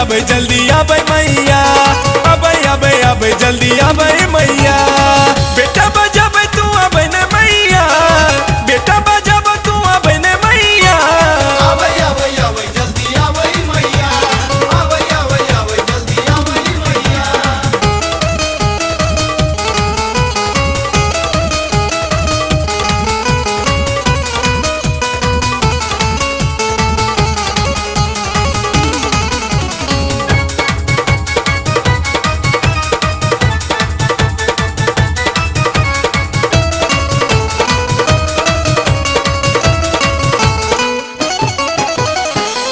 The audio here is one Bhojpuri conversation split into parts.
आबे जल्दी आबे मैया, आबे आबे आबे जल्दी आबे मैया। बेटा बजाबे तू आबे न मैया, बेटा बजाबे तू आबे न मैया। आबे आबे आबे जल्दी आबे मैया, आबे आबे आबे जल्दी आबे मैया।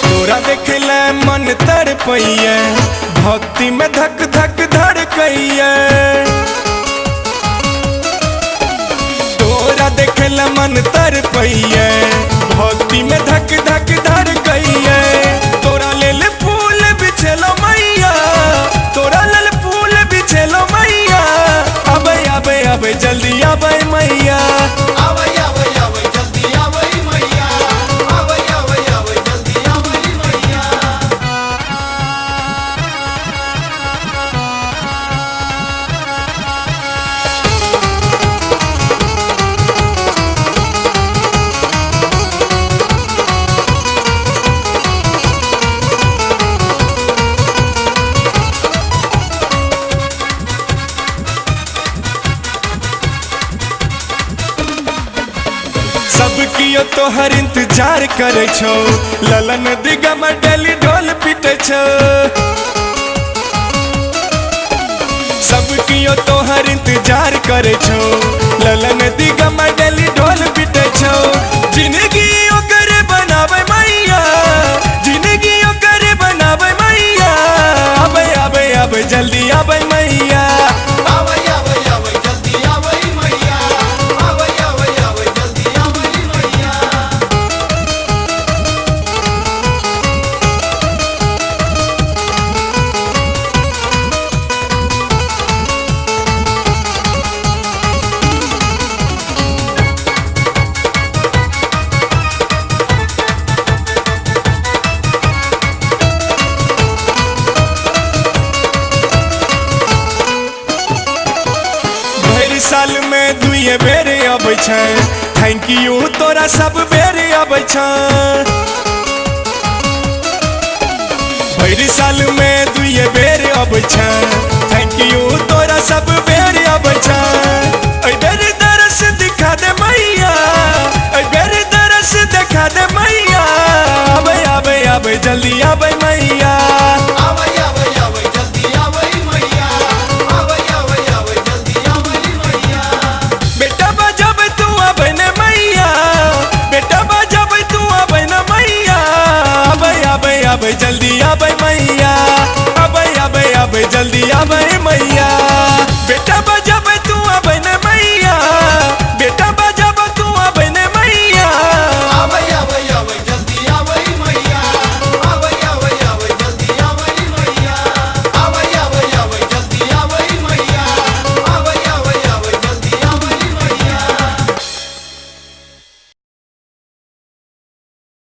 तोरा देखले मन तड़पैया, भक्ति में धक धक धड़कैया। तोरा देखले मन तड़पैया, भक्ति में धक धक धड़कैया। तोरा लेल फूल बिछेलो मैया, तोरा लेल फूल बिछेलो मैया। आबे आबे आबे जल्दी आबे मैया, आबे आबे आबे जल्दी आबे मैया, आबे आबे आबे जल्दी आबे मैया। सब कियो तोहर इंतजार करे छो, ललन दिगम डेली ढोल पीटे छो। सब कियो तोहर इंतजार करे छो, ललन दिगम डेली ढोल पीटे छो। जिंदगी ओकर बनावे मैया, जिंदगी ओकर बनावे मैया। आबे आबे आबे जल्दी आबे मैया, आबे आबे आबे जल्दी आबे मैया, आबे आबे आबे जल्दी आबे मैया। भरि साल में दुए बेर अबै छै, थैंक यू तोरा सब बेर अबै छै। भरि साल में दुए बेर अबै छै, थैंक यू तोरा सब बेर अबै छै। ऐ बेर दरस दिखा दे मैया, ऐ बेर दरस दिखा दे मैया। आबे आबे आबे जल्दी आबे मैया, आबे आबे आबे जल्दी आबे मैया, आबे आबे आबे जल्दी आबे मैया। बेटा बजाबे तू आबे न मैया, बेटा बजाबे तू आबे न मैया। आबे आबे आबे जल्दी आबे मैया, आबे आबे आबे जल्दी आबे मैया।